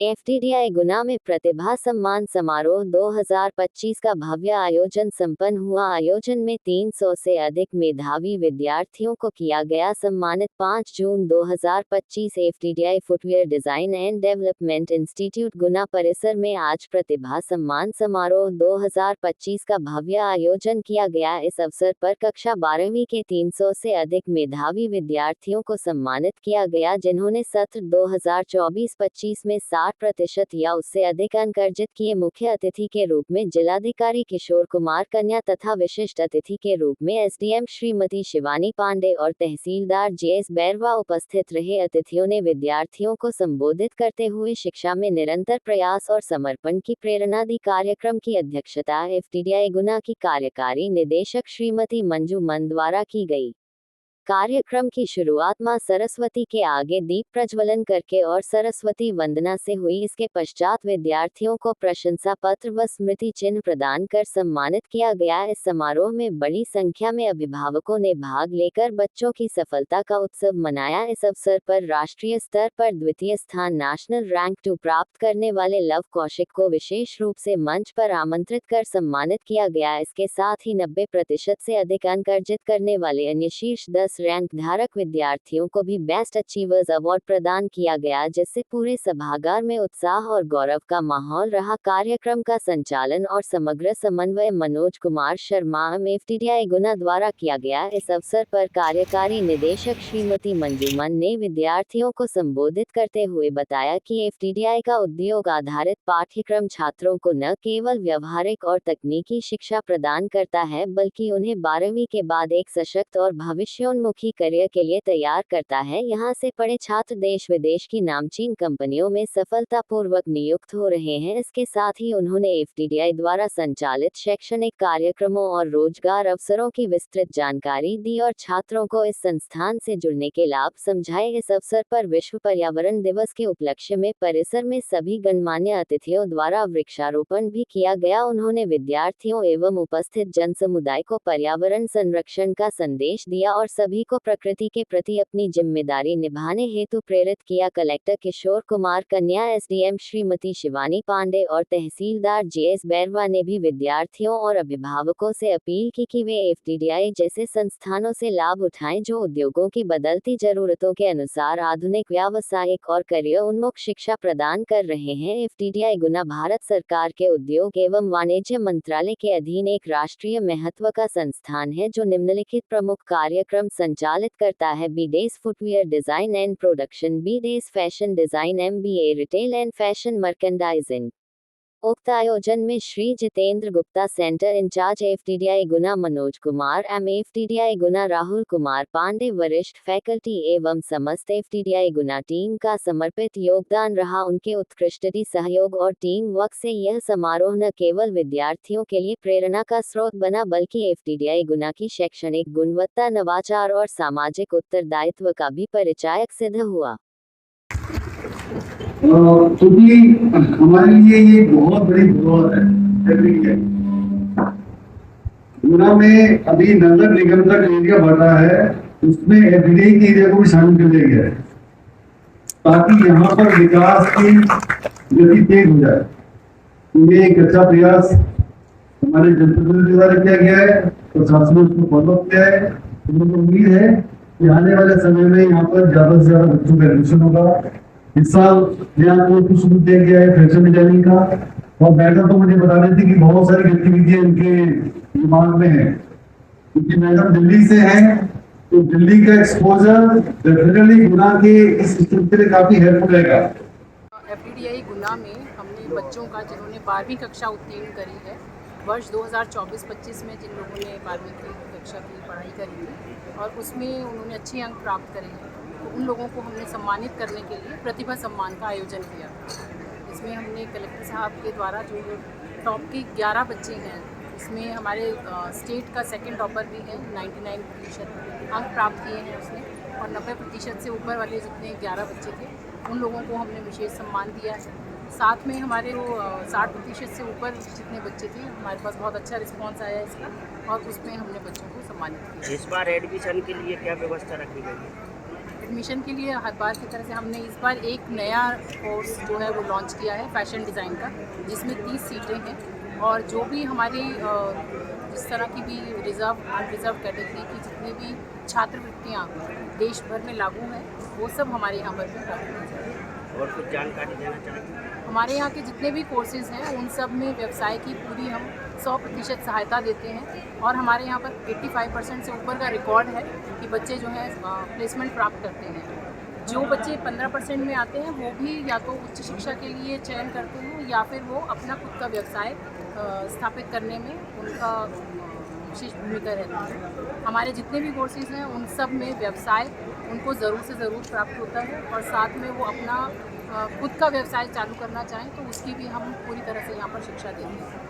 एफटीडीआई गुना में प्रतिभा सम्मान समारोह 2025 का भव्य आयोजन संपन्न हुआ। आयोजन में 300 से अधिक मेधावी विद्यार्थियों को किया गया सम्मानित। 5 जून 2025 FTDI footwear design and development institute Guna परिसर में आज प्रतिभा सम्मान समारोह 2025 का भव्य आयोजन किया गया। इस अवसर पर कक्षा 12वीं के 300 से अधिक मेधावी विद्यार्थियों को सम्मानित किया गया, जिन्होंने सत्र 2024-25 में 60% या उससे अधिक अंक अर्जित किए। मुख्य अतिथि के रूप में जिलाधिकारी किशोर कुमार कन्या तथा विशिष्ट अतिथि के रूप में एसडीएम श्रीमती शिवानी पांडे और तहसीलदार जेएस बैरवा उपस्थित रहे। अतिथियों ने विद्यार्थियों को संबोधित करते हुए शिक्षा में निरंतर प्रयास और समर्पण की प्रेरणा दी। कार्यक्रम की अध्यक्षता एफटीडीआई गुना की कार्यकारी निदेशक श्रीमती मंजू मन द्वारा की गई। कार्यक्रम की शुरुआत मां सरस्वती के आगे दीप प्रज्वलन करके और सरस्वती वंदना से हुई। इसके पश्चात विद्यार्थियों को प्रशंसा पत्र व स्मृति चिन्ह प्रदान कर सम्मानित किया गया। इस समारोह में बड़ी संख्या में अभिभावकों ने भाग लेकर बच्चों की सफलता का उत्सव मनाया। इस अवसर पर राष्ट्रीय स्तर पर द्वितीय स्थान नेशनल रैंक 2 प्राप्त करने वाले लव कौशिक को विशेष रूप से मंच पर आमंत्रित कर सम्मानित किया गया। इसके साथ ही 90% से अधिक अंक अर्जित करने वाले अन्य शीर्ष 10 रैंक धारक विद्यार्थियों को भी बेस्ट अचीवर्स अवार्ड प्रदान किया गया, जिससे पूरे सभागार में उत्साह और गौरव का माहौल रहा। कार्यक्रम का संचालन और समग्र समन्वय मनोज कुमार शर्मा एफटीडीआई गुना द्वारा किया गया। इस अवसर पर कार्यकारी निदेशक श्रीमती मंजूमन ने विद्यार्थियों को संबोधित करते हुए बताया कि एफटीडीआई का उद्योग आधारित पाठ्यक्रम छात्रों को न केवल व्यवहारिक और तकनीकी शिक्षा प्रदान करता है, बल्कि उन्हें 12वीं के बाद एक सशक्त और भविष्योन्मुखी करियर के लिए तैयार करता है। यहाँ से पढ़े छात्र देश विदेश की नामचीन कंपनियों में सफलतापूर्वक नियुक्त हो रहे हैं। इसके साथ ही उन्होंने एफटीडीआई द्वारा संचालित शैक्षणिक कार्यक्रमों और रोजगार अवसरों की विस्तृत जानकारी दी और छात्रों को इस संस्थान से जुड़ने के लाभ समझाए। इस अवसर पर विश्व पर्यावरण दिवस के उपलक्ष्य में परिसर में सभी गणमान्य अतिथियों द्वारा वृक्षारोपण भी किया गया। उन्होंने विद्यार्थियों एवं उपस्थित जन समुदाय को पर्यावरण संरक्षण का संदेश दिया और सभी को प्रकृति के प्रति अपनी जिम्मेदारी निभाने हेतु प्रेरित किया। कलेक्टर किशोर कुमार कन्या, एसडीएम श्रीमती शिवानी पांडे और तहसीलदार जेएस बैरवा ने भी विद्यार्थियों और अभिभावकों से अपील की कि वे एफटीडीआई जैसे संस्थानों से लाभ उठाएं, जो उद्योगों की बदलती जरूरतों के अनुसार आधुनिक व्यावसायिक और करियर उन्मुख शिक्षा प्रदान कर रहे हैं। एफटीडीआई गुना भारत सरकार के उद्योग एवं वाणिज्य मंत्रालय के अधीन एक राष्ट्रीय महत्व का संस्थान है, जो निम्नलिखित प्रमुख कार्यक्रम संचालित करता है: B Des footwear design and production, B Des fashion design, MBA retail and fashion merchandising. उक्त आयोजन में Shri Jitendra Gupta, centre incharge FTDI Guna Manoj Kumar FTDI Guna Rahul Kumar Pandey, वरिष्ठ फैकल्टी एवं समस्त एफटीडीआई गुना टीम का समर्पित योगदान रहा। उनके उत्कृष्ट सहयोग और टीम वर्क से यह समारोह न केवल विद्यार्थियों के लिए प्रेरणा का स्रोत बना, बल्कि एफटीडीआई गुना की शैक्षणिक गुणवत्ता, नवाचार और सामाजिक उत्तरदायित्व का भी परिचायक सिद्ध हुआ। क्योंकि हमारे लिए ये बहुत बड़ी धरोहर है। गुना में अभी नगर निगम का जो एरिया बढ़ा है, उसमें एफटीडीआई के एरिया को भी शामिल कर लिया गया है, ताकि यहाँ पर विकास की गति तेज हो जाए। ये एक अच्छा प्रयास हमारे जनप्रतिनिधि द्वारा किया गया है, प्रशासन ने उसको फॉलो किया है। मुझे उम्मीद है कि आने वाले समय में यहाँ पर ज्यादा से ज्यादा बच्चों का एडमिशन होगा। इस साल यहाँ को शुरू किया गया है फैशन डिजाइनिंग का, और मैडम तो मुझे बता रही थी कि बहुत सारी गतिविधियां इनके दिमाग में है, क्योंकि मैडम दिल्ली से हैं, तो दिल्ली का एक्सपोजर डेफिनेटली गुना के इस सिस्टम के लिए काफी हेल्पफुल रहेगा। एफटीडीआई गुना में हमने बच्चों का, जिन्होंने 12वीं कक्षा उत्तीर्ण करी है, वर्ष 2024-25 में जिन लोगों ने 12वीं की कक्षा की पढ़ाई करी थी और उसमें उन्होंने अच्छे अंक प्राप्त करे हैं, तो उन लोगों को हमने सम्मानित करने के लिए प्रतिभा सम्मान का आयोजन किया। इसमें हमने कलेक्टर साहब के द्वारा जो टॉप के 11 बच्चे हैं, इसमें हमारे स्टेट का सेकंड टॉपर भी है, 99% अंक प्राप्त किए हैं उसने, और 90% से ऊपर वाले जितने 11 बच्चे थे, उन लोगों को हमने विशेष सम्मान दिया है। साथ में हमारे वो 60% से ऊपर जितने बच्चे थे, हमारे पास बहुत अच्छा रिस्पांस आया इसका, और उसमें हमने बच्चों को सम्मानित किया। इस बार एडमिशन के लिए क्या व्यवस्था रखी गई है? एडमिशन के लिए हर बार की तरह से हमने इस बार एक नया कोर्स जो है वो लॉन्च किया है फैशन डिज़ाइन का, जिसमें 30 सीटें हैं और जो भी हमारी जिस तरह की भी रिज़र्व अनरिज़र्व कैटेगरी की जितनी भी छात्रवृत्तियाँ देश भर में लागू हैं वो सब हमारे यहाँ पर भी लागू की जाएगी। और कुछ जानकारी देना चाहेंगे? हमारे यहाँ के जितने भी कोर्सेज़ हैं उन सब में व्यवसाय की पूरी हम 100% सहायता देते हैं और हमारे यहाँ पर 85% से ऊपर का रिकॉर्ड है कि बच्चे जो हैं प्लेसमेंट प्राप्त करते हैं। जो बच्चे 15% में आते हैं वो भी या तो उच्च शिक्षा के लिए चयन करते हैं या फिर वो अपना खुद का व्यवसाय स्थापित करने में उनका विशेष भूमिका रहती है। हमारे जितने भी कोर्सेज़ हैं उन सब में व्यवसाय उनको ज़रूर से ज़रूर प्राप्त होता है और साथ में वो अपना खुद का व्यवसाय चालू करना चाहें तो उसकी भी हम पूरी तरह से यहाँ पर शिक्षा देते हैं।